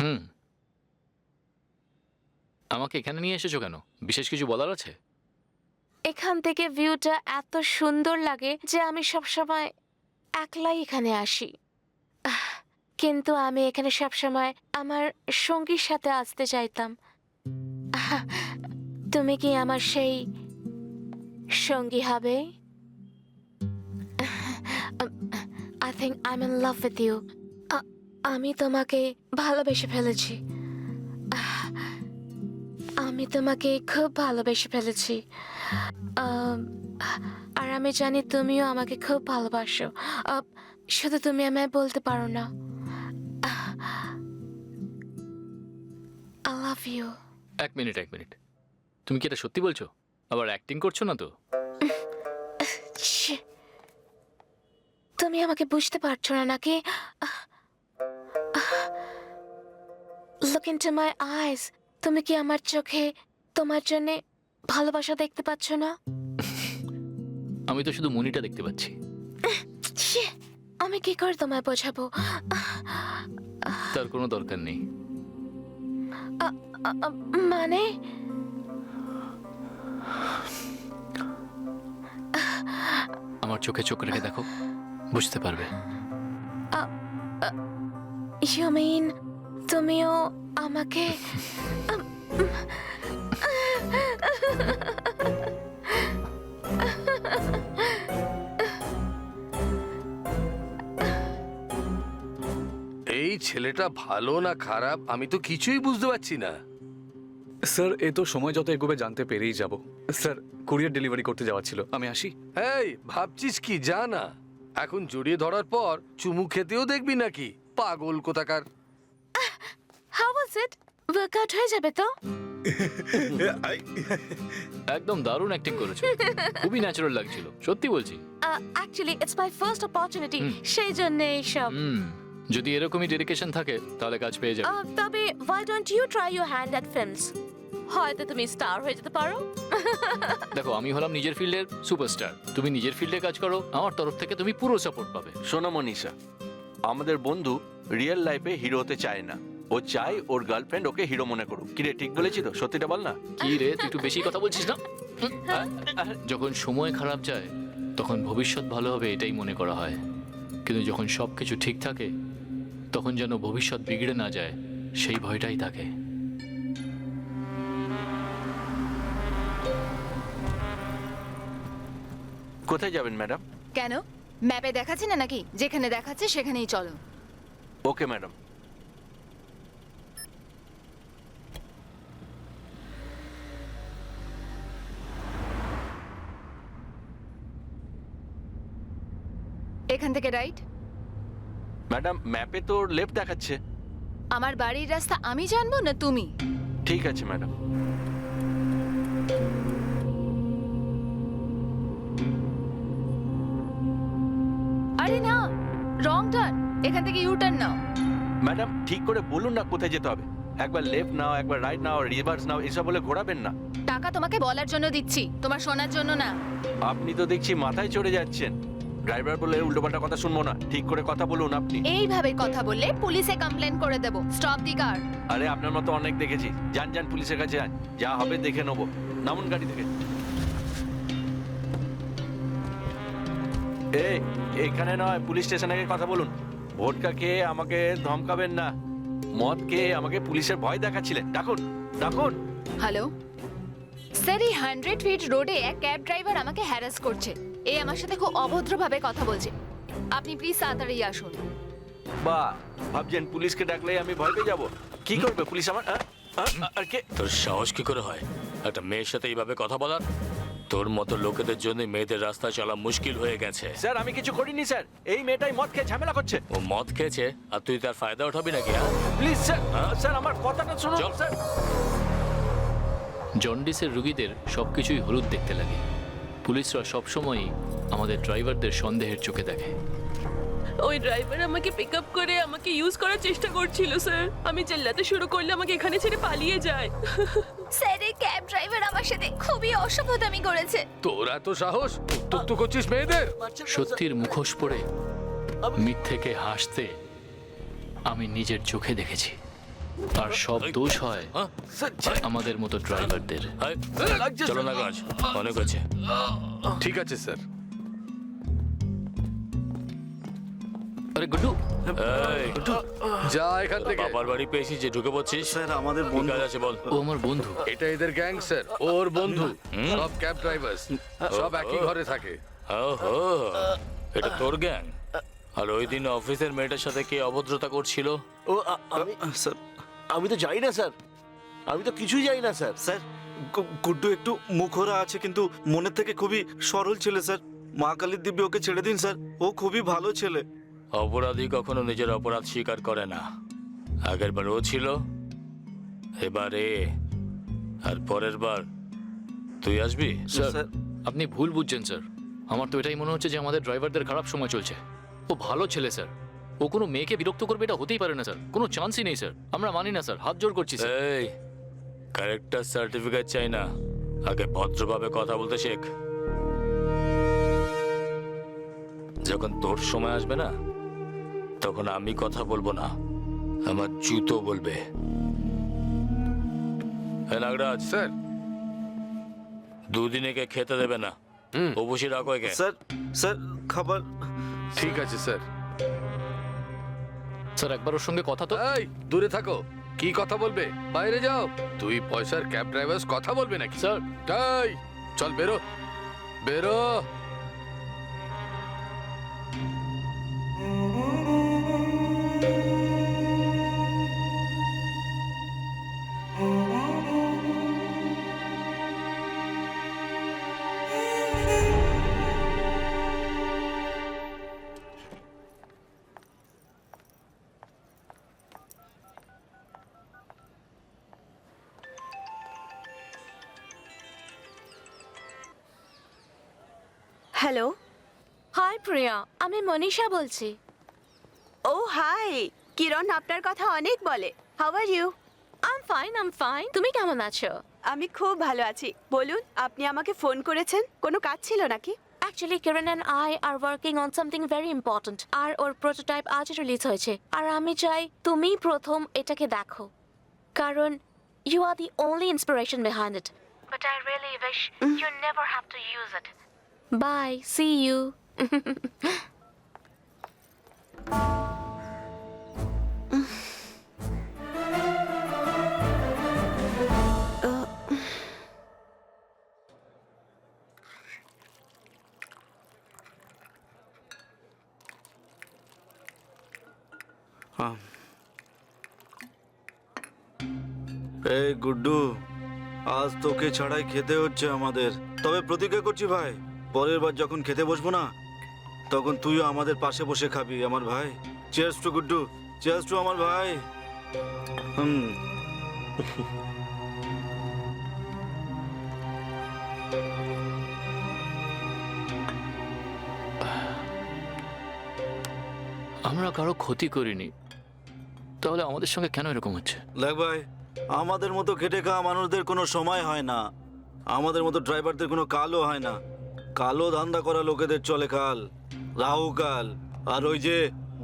হুম, আমাকে এখানে নিয়ে এসেছো কেন? বিশেষ কিছু বলার আছে? এখান থেকে ভিউটা এত সুন্দর লাগে যে আমি সবসময় একলাই এখানে আসি। আহ, কিন্তু আমি এখানে সবসময় আমার সঙ্গীর সাথে আসতে চাইতাম। আহ, তুমি কি আমার সেই সঙ্গী হবে? I think I am in love with you. আমি তোমাকে ভালোবেসে ফেলেছি। আমি তোমাকে খুব ভালোবেসে ফেলেছি। আম, আর আমি জানি তুমিও আমাকে খুব ভালোবাসো। শুধু তুমি আমায় বলতে পারো না। I love you. এক মিনিট, এক মিনিট। তুমি কি এটা সত্যি বলছো? আবার অ্যাক্টিং করছো না তো? তুমি আমাকে বুঝতে পারছো না নাকি? লুক ইনটু মাই আইজ। তুমি কি আমার চোখে তোমার জন্য ভালোবাসা দেখতে পাচ্ছ না? আমি তো শুধু মনিটা দেখতে পাচ্ছি। ছি, আমি কি করে তোমায় বোঝাবো? তার কোনো দরকার নেই। মানে আমার চোখে চোখ রেখে দেখো, বুঝতে পারবে। ইউ মিন তুমিও আমাকে এই ছেলেটা ভালো না খারাপ আমি তো কিছুই বুঝতে পারছি না। স্যার এ তো সময় যত এগোবে জানতে পেরেই যাব। স্যার কুরিয়ার ডেলিভারি করতে যাওয়া ছিল, আমি আসি। এই ভাবছিস কি, যা না। এখন জড়িয়ে ধরার পর চুমু খেতেও দেখবি নাকি? পাগল কোথাকার। How was it? ওয়ার্কআউট হয়ে যাবে তো? একদম দারুণ অ্যাক্টিং করেছো, খুবই ন্যাচারাল লাগছিল, সত্যি বলছি। Actually it's my first opportunity, সেই জন্য এইসব। যদি এরকমই ডেডিকেশন থাকে তাহলে কাজ পেয়ে যাবে। তবে why don't you try your hand at films? হয়তো তুমি স্টার হয়ে যেতে পারো। দেখো, আমি হলাম নিজের ফিল্ডের সুপারস্টার, তুমি নিজের ফিল্ডে কাজ করো, আমার তরফ থেকে তুমি পুরো সাপোর্ট পাবে। শোনো মনীষা, আমাদের বন্ধু রিয়েল লাইফে হিরো হতে চায় না, ও চায় ওর গার্লফ্রেন্ড ওকে হিরো মনে করুক। কিরে, ঠিক বলেছি তো? সত্যিটা বল না। কি রে, তুই একটু বেশি কথা বলছিস না? যখন সময় খারাপ যায় তখন ভবিষ্যৎ ভালো হবে এটাই মনে করা হয়, কিন্তু যখন সবকিছু ঠিক থাকে তখন যেন ভবিষ্যৎ বিগড়ে না যায় সেই ভয়টাই থাকে। কোথায় যাবেন ম্যাডাম? কেন, ম্যাপে দেখাচ্ছে না নাকি? যেখানে দেখাচ্ছে সেখানেই চলো। Okay madam. এখান থেকে রাইট। ম্যাডাম ম্যাপে তো লেফট দেখাচ্ছে। আমার বাড়ির রাস্তা আমি জানবো না তুমি? ঠিক আছে ম্যাডাম। আরে না, রং টার্ন। এখান থেকে ইউ টার্ন নাও। ম্যাডাম ঠিক করে বলুন না কোথায় যেতে হবে। একবার লেফট নাও, একবার রাইট নাও, রিভার্স নাও, এসব বলে ঘোরাবেন না। টাকা তোমাকে বলার জন্য দিচ্ছি, তোমার শোনার জন্য না। আপনি তো দেখছি মাথায় চড়ে যাচ্ছেন। ড্রাইভার বলে উল্টোপাল্টা কথা শুনবো না, ঠিক করে কথা বলুন আপনি। এইভাবে কথা বললে পুলিশে কমপ্লেন করে দেব। স্টপ দি কার। আরে আপনার মতো অনেক দেখেছি। যান যান, পুলিশের কাছে যান, যা হবে দেখে নেবো। নামুন গাড়ি থেকে। এই এখানে নয়, পুলিশ স্টেশনে গিয়ে কথা বলুন। ভোটকা খেয়ে আমাকে ধমকাবেন না। মদ খেয়ে আমাকে পুলিশের ভয় দেখাচ্ছিলেন। ডাকুন ডাকুন। হ্যালো স্যার, এই 100 ফিট রোডে এক ক্যাব ড্রাইভার আমাকে হ্যারাস করছে। এ আমার সাথে খুব অভদ্রভাবে কথা বলছে। আপনি প্লিজ তাড়াতাড়ি আসুন। বা ভাবছেন পুলিশকে ডাকলে আমি ভয় পেয়ে যাবো? কি করবে পুলিশ আমার? আর কে? তোর সাহস কি করে হয় একটা মেয়ের সাথে এইভাবে কথা বলার? তোর মতো লোকেদের জন্য মেয়েদের রাস্তা চলা মুশকিল হয়ে গেছে। স্যার আমি কিছু করিনি স্যার, এই মেয়েটাই মদ খেয়ে ঝামেলা করছে। ও মদ খেয়েছে আর তুই তার ফায়দা উঠাবি নাকি? প্লিজ স্যার, স্যার আমার কথাটা শুনুন স্যার। জন্ডিসের রুগীদের সবকিছুই হলুদ দেখতে লাগে। পুলিশরা সবসময়ই আমাদের ড্রাইভারদের সন্দেহের চোখে দেখে। ওই ড্রাইভার আমাকে পিক আপ করে আমাকে ইউজ করার চেষ্টা করছিল স্যার। আমি চিল্লাতে শুরু করলে আমাকে এখানে ছেড়ে পালিয়ে যায়। স্যার, এই ক্যাব ড্রাইভার আমার সাথে খুবই অসভ্যতামি করেছে। তোর এত সাহস, উত্তক্ত করছিস মেয়েদের? সত্যির মুখোশ পরে মিথ্যেকে হাসতে আমি নিজের চোখে দেখেছি। আর সব দোষ হয় হ্যাঁ? আমাদের মতো ড্রাইভারদের। হাই, চলো না কাজ অনেক আছে। ঠিক আছে স্যার। আরে গুড্ডু, এই, যা এখান থেকে। বাবার বাড়ি পেয়েছি যে ঢুকে পড়ছিস। স্যার আমাদের কি বন্ধু কাজ আছে বল। ও আমার বন্ধু। এটা এদের গ্যাং স্যার, ওর বন্ধু। সব ক্যাব ড্রাইভার, সব একই ঘরে থাকে। ওহো, এটা তোর গ্যাং? আর ওই দিন অফিসের মেয়েটার সাথে কে অভদ্রতা করছিল? ও আমি স্যার আমি তো জানি না স্যার, আমি তো কিছুই জানি না স্যার। স্যার গুড্ডু একটু মুখরা আছে কিন্তু মনের থেকে খুবই সরল ছেলে স্যার। মা কালীর দিব্যি ওকে ছেড়ে দিন স্যার, ও খুবই ভালো ছেলে। অপরাধী কখনো নিজের অপরাধ স্বীকার করে না। আগের বার ও ছিল, এবার এ, আর পরের বার তুই আসবি। স্যার স্যার আপনি ভুল বুঝছেন স্যার। আমার তো এটাই মনে হচ্ছে যে আমাদের ড্রাইভারদের খারাপ সময় চলছে। ও ভালো ছেলে স্যার, ও কোনো মেয়েকে বিরক্ত করবে এটা হতেই পারে না স্যার, কোনো চান্সই নেই স্যার। আমরা মানি না স্যার, হাত জোর করছি স্যার। এই, ক্যারেক্টার সার্টিফিকেট চাই না, আগে ভদ্রভাবে কথা বলতে শেখ। যখন তোর সময় আসবে না, তখন আমি কথা বলবো না, আমার জুতো বলবে। হ্যাঁ নাগরাজ, স্যার দুদিনে কে খেতে দেবে না, হুম। অবশ্যই রাখো একে। স্যার স্যার খাবার। ঠিক আছে স্যার। স্যার একবার ওর সঙ্গে কথা তো। এই দূরে থাকো, কি কথা বলবে? বাইরে যাও। তুই পয়সার ক্যাব ড্রাইভার কথা বলবে নাকি? স্যার এই চল বেরো, বেরো। হ্যালো। হাই প্রিয়া, আমি মনীষা বলছি। ও হাই কিরণ, আপনার কথা অনেক বলে। How are you? I am fine. তুমি কেমন আছো? আমি খুব ভালো আছি। বলুন, আপনি আমাকে ফোন করেছেন, কোনো কাজ ছিল নাকি? Actually, Kiran and I are working on something very important. আর ওর প্রোটোটাইপ আজ রিলিজ হয়েছে। আর আমি চাই তুমি প্রথম এটাকে দেখো, কারণ you are the only inspiration behind it. But I really wish you never have to use it. Bye. See you. এই গুড্ডু, আজ তোকে ছাড়াই খেতে হচ্ছে আমাদের। তবে প্রতিজ্ঞা করছি ভাই, পরের বার যখন খেতে বসবো না, তখন তুইও আমাদের পাশে বসে খাবি আমার ভাই। Cheers to Guddu, cheers to আমার ভাই। আমরা কারো ক্ষতি করিনি, তাহলে আমাদের সঙ্গে কেন এরকম হচ্ছে? দেখ ভাই, আমাদের মতো খেটে খাওয়া মানুষদের কোনো সময় হয় না, আমাদের মতো ড্রাইভারদের কোনো কালও হয় না। কালো ধান্দা করা লোকেদের চলে কাল, রাহু কাল, আর ওই যে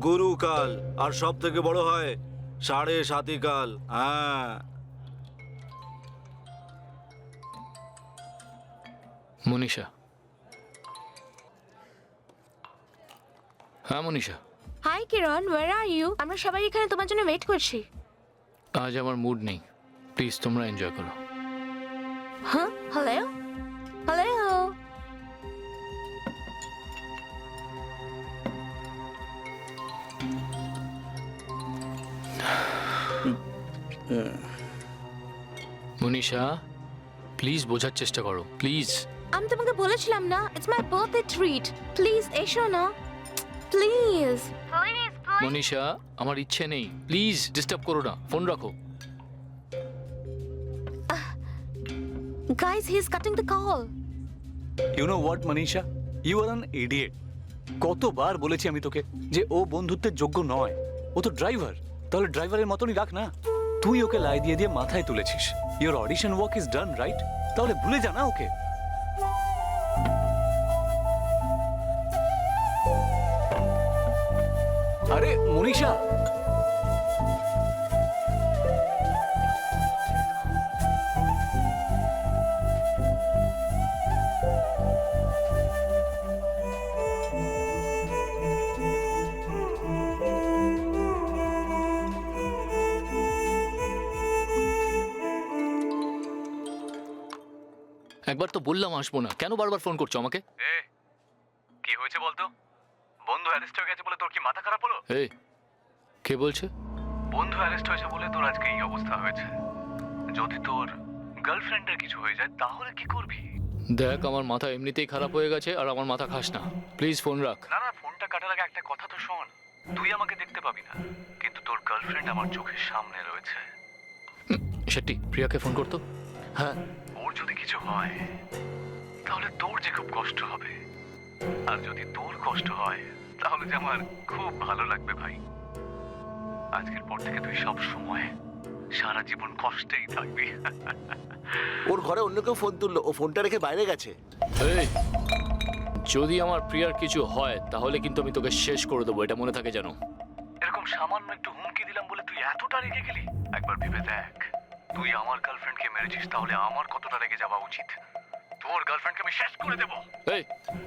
গুরু কাল, আর সব থেকে বড় হয় 7.5 কাল। হ্যাঁ মনীষা। হ্যাঁ Manisha, Hi Kiran, where are you? আমরা সবাই এখানে তোমার জন্য ওয়েট করছি। আজ আমার মুড নেই, প্লিজ তোমরা এনজয় করো। হ্যাঁ, হ্যালো হ্যালো। মনীষা প্লিজ বোঝার চেষ্টা করো, প্লিজ। আমি তোমাকে বলেছিলাম না, it's my birthday treat. Please এসো না, প্লিজ প্লিজ। মনীষা আমার ইচ্ছে নেই, প্লিজ ডিস্টার্ব করো না, ফোন রাখো। Guys, he is cutting the call. You know what Manisha, you are an idiot. কতবার বলেছি আমি তোকে যে ও বন্ধুত্বের যোগ্য নয়, ও তো ড্রাইভার। তাহলে ড্রাইভারের মতনই রাখ না। তুই ওকে লাই দিয়ে দিয়ে মাথায় তুলেছিস। Your audition work is done, right? তাহলে ভুলে যা না ওকে। আরে মনীষা, একবার তো বললাম আসবো না, কেন বারবার ফোন করছো আমাকে? কি হয়েছে বলতো? বন্ধু অ্যারেস্ট হয়ে গেছে বলে তোর কি মাথা খারাপ হলো? এই কে বলছে? বন্ধু অ্যারেস্ট হয়েছে বলে তোর আজকে এই অবস্থা হয়েছে। যদি তোর গার্লফ্রেন্ডের কিছু হয়ে যায় তাহলে কি করবি? দেখ, আমার মাথা এমনিতেই খারাপ হয়ে গেছে, আর আমার মাথা খাস না প্লিজ, ফোন রাখ। না না, ফোনটা কাটার আগে একটা কথা তো শোন। তুই আমাকে দেখতে পাবি না, কিন্তু তোর গার্লফ্রেন্ড আমার চোখের সামনে রয়েছে। শেট্টি, প্রিয়াকে ফোন করতো। হ্যাঁ, ওর যদি কিছু হয় তাহলে তোর যে খুব কষ্ট হবে, আর যদি তোর কষ্ট হয় তাহলে যে আমার খুব ভালো লাগবে ভাই। আজকের পর থেকে তুই সব সময় সারা জীবন কষ্টেই থাকবি। ওর ঘরে অন্য কেউ ফোন তুললো, ও ফোনটা রেখে বাইরে গেছে। এই, যদি আমার প্রিয়ার কিছু হয় তাহলে কিন্তু আমি তোকে শেষ করে দেবো, এটা মনে থাকে যেন। এরকম সামান্য একটু হুমকি দিলাম বলে তুই এতটা রেগে গেলি? একবার ভেবে দেখ, তুই আমার গার্লফ্রেন্ডকে মেরেছিস, তাহলে আমার কতটা রেগে যাওয়া উচিত। তোর গার্লফ্রেন্ডকে আমি শেষ করে দেবো। এই,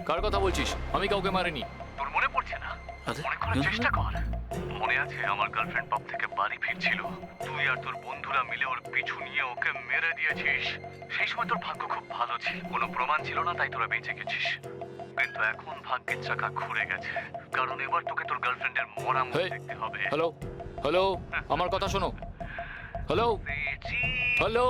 কার কথা বলছিস? আমি কাউকে মারিনি। তোর মনে পড়ছে না? আরে, মনে করার চেষ্টা কর। মনে আছে আমার গার্লফ্রেন্ড পাপ থেকে বাড়ি ফিরছিল, তুই আর তোর বন্ধুরা মিলে ওর পিছু নিয়ে ওকে মেরে দিয়েছিস। সেই সময় তোর ভাগ্য খুব ভালো ছিল, কোনো প্রমাণ ছিল না, তাই তোরা বেঁচে গেছিস। কিন্তু এখন ভাগ্যের চাকা ঘুরে গেছে, কারণ এবার তোকে তোর গার্লফ্রেন্ডের মরা মুখ এই, দেখতে হবে। হ্যালো হ্যালো, আমার কথা শোনো। Hello hello.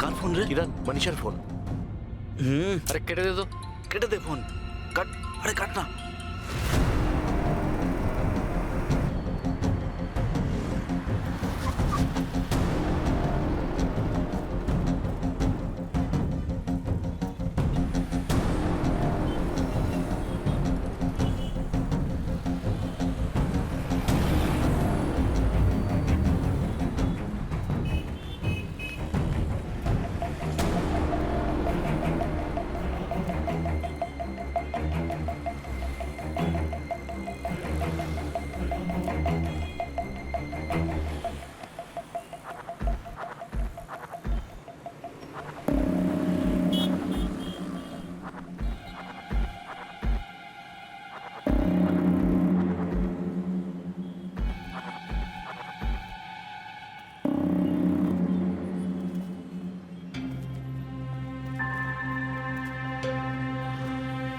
কার ফোন রে? কিরণ, মনীষার ফোন। আরে কেটে দে তো। কেটে দে ফোন, কাট। আরে কাট না।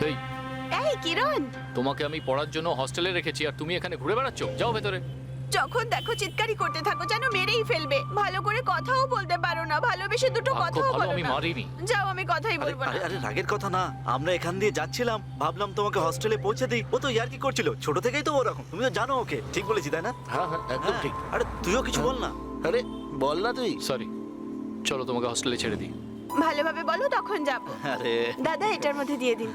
এই, এই কিরণ, তোমাকে আমি পড়ার জন্য হস্টেলে রেখেছি, আর তুমি এখানে ঘুরে বেড়াচ্ছ। যাও ভেতরে। যখন দেখো চিৎকারি করতে থাকো, যেন মেরেই ফেলবে। ভালো করে কথাও বলতে পারো না, ভালোবেসে দুটো ভাগ্য কথাও ভালো বলো আমি না। মারিনি। যাও, আমি কথাই আরে বলবো না। আরে আরে, রাগের কথা না, আমরা এখান দিয়ে যাচ্ছিলাম, ভাবলাম তোমাকে হস্টেলে পৌঁছে দিই। ও তো ইয়ার্কি করছিল, ছোট থেকেই তো ওরকম, তুমি তো জানো ওকে। ঠিক বলেছি তাই না? হ্যাঁ হ্যাঁ, একদম ঠিক। আরে তুইও কিছু বল না। আরে বল না তুই। সরি, চলো তোমাকে হস্টেলে ছেড়ে দিই। ভালোভাবে বলো, তখন যাবো। আরে দাদা, এটার মধ্যে দিয়ে দিন।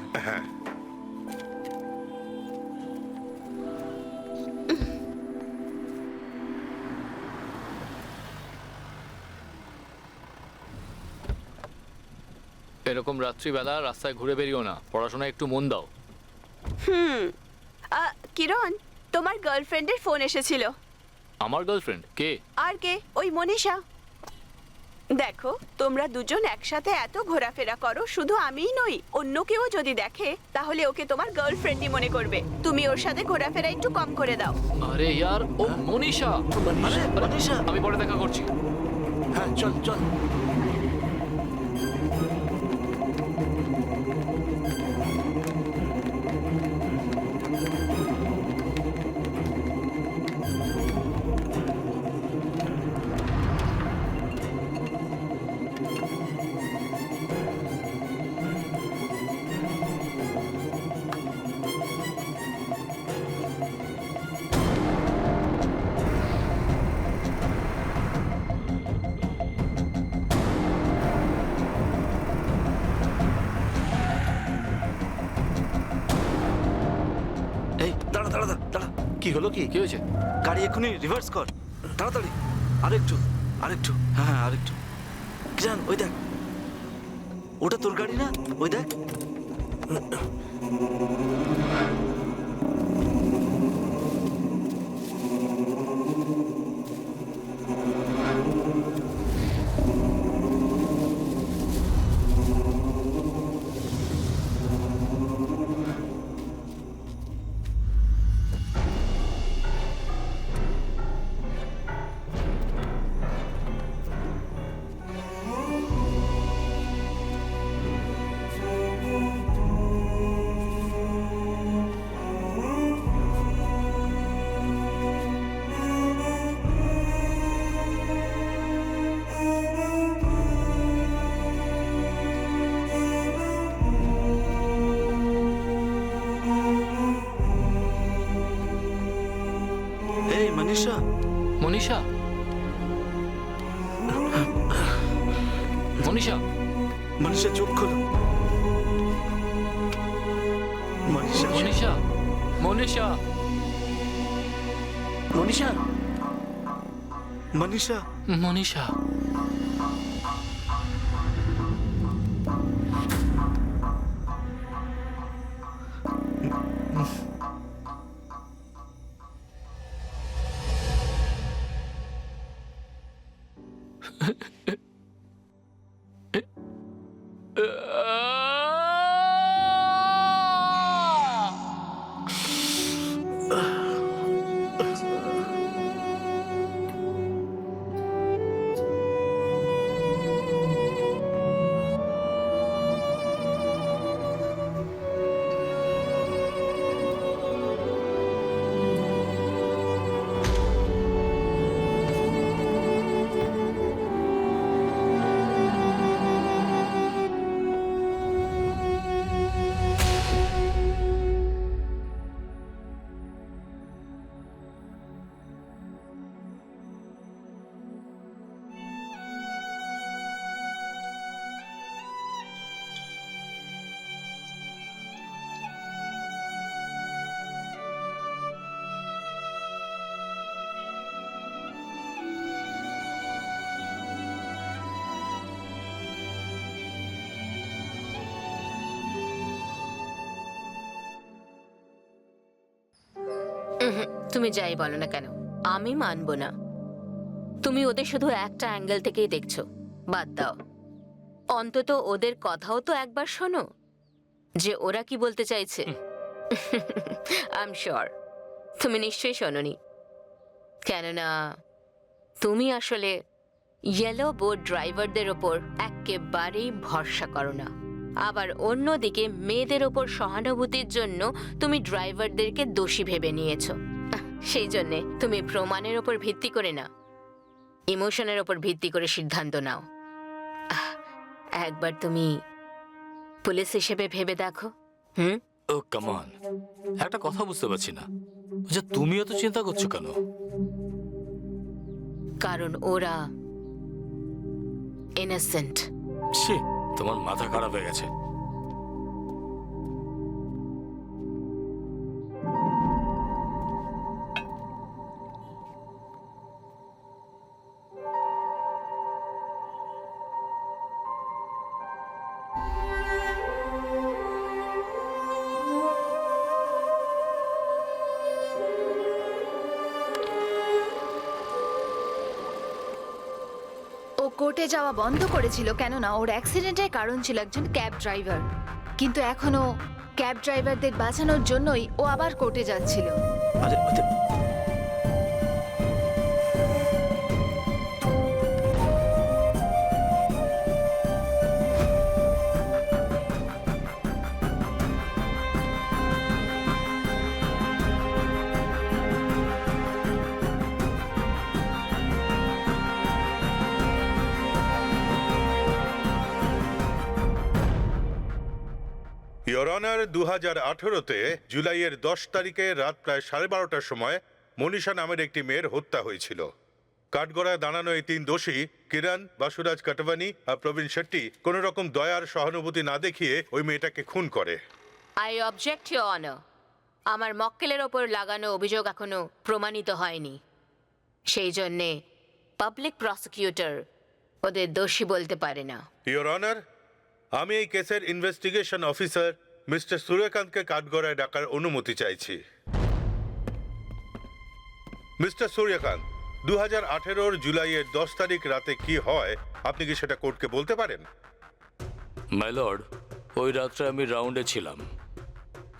এরকম রাত্রিবেলা রাস্তায় ঘুরে বেরিও না, পড়াশোনায় একটু মন দাও। কিরণ, তোমার গার্লফ্রেন্ডের ফোন এসেছিল। আমার গার্লফ্রেন্ড কে? আর কে? ওই মনীষা। দেখো, তোমরা দুজন একসাথে এত ঘোরাফেরা করো, শুধু আমিই নই, অন্য কেউ যদি দেখে তাহলে ওকে তোমার গার্লফ্রেন্ডই মনে করবে। তুমি ওর সাথে ঘোরাফেরা একটু কম করে দাও। আরে ইয়ার, ও মনীষা। আরে মনীষা, আমি পরে দেখা করছি। হ্যাঁ, চল চল। এই দাঁড়া দাঁড়া দাঁড়া দাঁড়া। কি হলো কি? কি হয়েছে? গাড়ি এক্ষুনি রিভার্স কর, তাড়াতাড়ি। আরেকটু আরেকটু, হ্যাঁ হ্যাঁ আরেকটু। কিরণ, ওই দেখ, ওটা তোর গাড়ি না? ওই দেখ। মনীষা মনীষা মনীষা মনীষা চোখ খোলো। মনীষা মনীষা মনীষা মনীষা মনীষা মনীষা তুমি যাই বলো না কেন, আমি মানবো না। তুমি ওদের শুধু একটা অ্যাঙ্গেল থেকেই দেখছো। বাদ দাও, অন্তত ওদের কথাও তো একবার শোনো যে ওরা কি বলতে চাইছে। আই এম শিওর তুমি নিশ্চয়ই শোনোনি, কেননা তুমি আসলে ইয়েলো বোর্ড ড্রাইভারদের ওপর একেবারেই ভরসা করো না। আবার অন্যদিকে মেয়েদের ওপর সহানুভূতির জন্য তুমি ড্রাইভারদেরকে দোষী ভেবে নিয়েছো। সেই জন্যে তুমি প্রমাণের ওপর ভিত্তি করে না, ইমোশনের ওপর ভিত্তি করে সিদ্ধান্ত নাও। একবার তুমি পুলিশ হিসেবে ভেবে দেখো। ও কাম অন, একটা কথা বুঝতে পারছি না যে তুমি এত চিন্তা করছো কেন? কারণ ওরা ইনোসেন্ট। ছি, তোমার মাথা খারাপ হয়ে গেছে। ও কোর্টে যাওয়া বন্ধ করেছিল কেননা ওর অ্যাক্সিডেন্টের কারণ ছিল একজন ক্যাব ড্রাইভার। কিন্তু এখনো ক্যাব ড্রাইভারদের বাঁচানোর জন্যই ও আবার কোর্টে যাচ্ছিল। আরে ইয়োর অনার, 2018-তে জুলাইয়ের 10 তারিখে রাত প্রায় 12:30টার সময় মনীষা নামের একটি মেয়ের হত্যা হয়েছিল। কাঠগড়ায় দাঁড়ানো এই 3 দোষী কিরণ, বাসুরাজ কাটবানি আর প্রবীণ শেট্টি কোনো রকম দয়ার সহানুভূতি না দেখিয়ে ওই মেয়েটাকে খুন করে। I object your honour. আমার মক্কেলের ওপর লাগানো অভিযোগ এখনো প্রমাণিত হয়নি, সেই জন্যে পাবলিক প্রসিকিউটর ওদের দোষী বলতে পারে না। ইয়োর অনার, আমি এই কেসের ইনভেস্টিগেশন অফিসার মিস্টার সূর্যকান্তকে কাঠগড়ায় ডাকার অনুমতি চাইছি। মিস্টার সূর্যকান্ত, 2018-র জুলাইয়ের 10 তারিখ রাতে কি হয় আপনি কি সেটা কোর্টকে বলতে পারেন? মাই লর্ড, ওই রাত্রে আমি রাউন্ডে ছিলাম।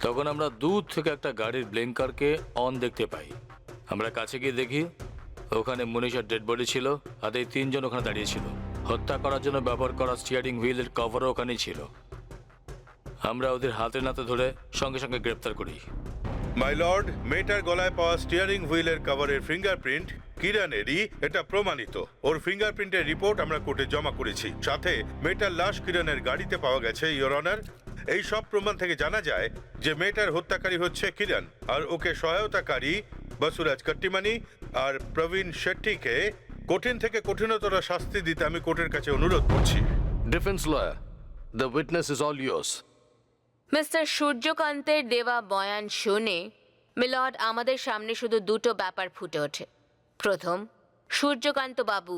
তখন আমরা দূর থেকে একটা গাড়ির ব্লিঙ্কারকে অন দেখতে পাই। আমরা কাছে গিয়ে দেখি ওখানে মনীষার ডেড বডি ছিল, আর এই 3 জন ওখানে দাঁড়িয়ে ছিল। হত্যা করার জন্য ব্যবহার করা স্টিয়ারিং হুইলের কভারও ওখানেই ছিল। আমরা ওদের হাতে নাতে ধরে সঙ্গে সঙ্গে গ্রেপ্তার করি। মাই লর্ড, মেয়েটার গলায় পাওয়া স্টিয়ারিং হুইলের কভারের ফিঙ্গারপ্রিন্ট কিরণেরই, এটা প্রমাণিত। ওর ফিঙ্গারপ্রিন্টের রিপোর্ট আমরা কোর্টে জমা করেছি। সাথে মেয়েটার লাশ কিরণের গাড়িতে পাওয়া গেছে। ইয়োর অনার, এই সব প্রমাণ থেকে জানা যায় যে মেয়েটার হত্যাকারী হচ্ছে কিরণ, আর ওকে সহায়তাকারী বসুরাজ কট্টিমানি আর প্রবীণ শেট্টিকে কঠিন থেকে কঠিনতর শাস্তি দিতে আমি কোর্টের কাছে অনুরোধ করছি। Defence lawyer, the witness is all yours. Mister সূর্যকান্তের দেওয়া বয়ান শুনে মিলর্ড আমাদের সামনে শুধু দুটো ব্যাপার ফুটে ওঠে। প্রথম, সূর্যকান্ত বাবু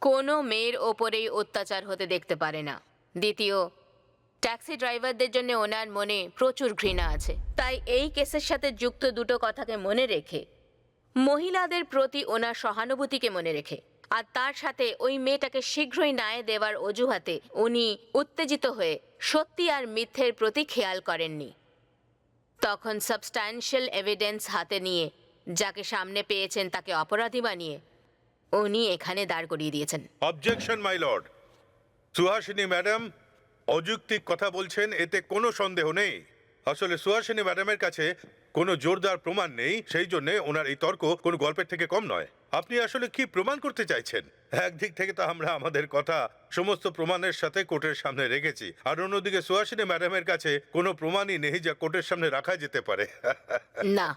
কোনো মেয়ের ওপরেই অত্যাচার হতে দেখতে পারে না। দ্বিতীয়, ট্যাক্সি ড্রাইভারদের জন্য ওনার মনে প্রচুর ঘৃণা আছে। তাই এই কেসের সাথে যুক্ত দুটো কথাকে মনে রেখে, মহিলাদের প্রতি ওনার সহানুভূতিকে মনে রেখে, আর তার সাথে ওই মেয়েটাকে শীঘ্রই ন্যায় দেওয়ার অজুহাতে উনি উত্তেজিত হয়ে সত্যি আর মিথ্যের প্রতি খেয়াল করেননি। তখন সাবস্ট্যান্সিয়াল এভিডেন্স হাতে নিয়ে যাকে সামনে পেয়েছেন তাকে অপরাধী বানিয়ে উনি এখানে দাঁড় করিয়ে দিয়েছেন। Objection my lord. Suhasini madam অযৌক্তিক কথা বলছেন, এতে কোনো সন্দেহ নেই। আসলে সুহাসিনী ম্যাডামের কাছে কোনো জোরদার প্রমাণ নেই, সেই জন্য ওনার এই তর্ক কোনো গল্পের থেকে কম নয়। আপনি আসলে কি প্রমাণ করতে চাইছেন? একদিক থেকে তো আমরা আমাদের কথা সমস্ত প্রমাণের সাথে কোর্টের সামনে রেখেছি, আর অন্যদিকে সুহাসিনী ম্যাডামের কাছে কোনো প্রমাণই নেই যা কোর্টের সামনে রাখা যেতে পারে। না,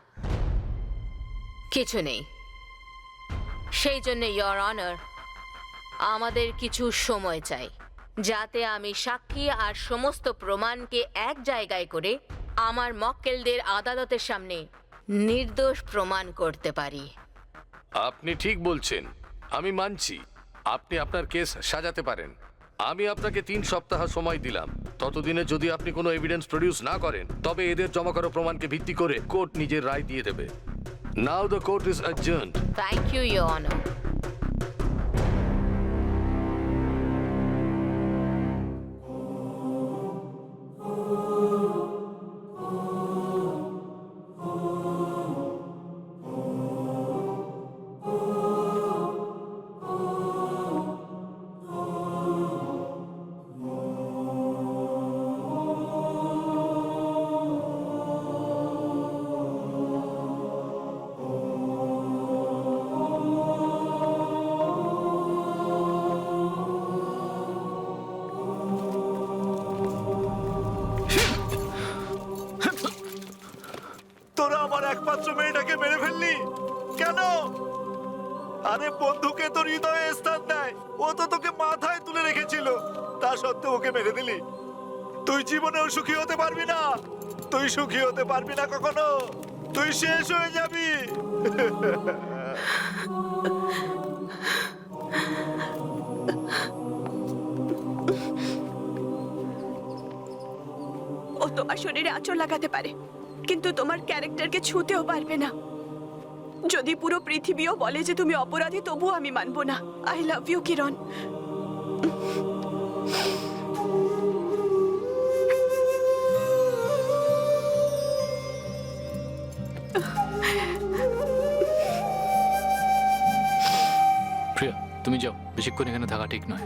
কিছু নেই। সেই জন্য ইয়োর অনার, আমাদের কিছু সময় চাই, যাতে আমি সাক্ষী আর সমস্ত প্রমাণকে এক জায়গায় করে আমার মক্কেলদের আদালতের সামনে নির্দোষ প্রমাণ করতে পারি। আপনি ঠিক বলছেন, আমি মানছি আপনি আপনার কেস সাজাতে পারেন। আমি আপনাকে 3 সপ্তাহ সময় দিলাম। ততদিনে যদি আপনি কোনো এভিডেন্স প্রডিউস না করেন, তবে এদের জমা করা প্রমাণকে ভিত্তি করে কোর্ট নিজের রায় দিয়ে দেবে। Now the court is adjourned. Thank you, your honour. তোরা আমার একমাত্র মেয়েটাকে মেরে ফেললি কেন? আরে বন্ধুকে তোর হৃদয়ে স্থান দেয়, ও তো তোকে মাথায় তুলে রেখেছিল, তা সত্ত্বেও ওকে মেরে দিলি। তুই জীবনেও সুখী হতে পারবি না, তুই সুখী হতে পারবি না কখনো, তুই শেষ হয়ে যাবি। ও তোমার শরীরে আঁচড় লাগাতে পারে, কিন্তু তোমার ক্যারেক্টারকে ছুঁতেও পারবে না। যদি পুরো পৃথিবীও বলে যে তুমি অপরাধী, তবুও আমি মানবো না। আই লাভ ইউ কিরণ। প্রিয়া, তুমি যাও, বেশিক্ষণ এখানে থাকা ঠিক নয়।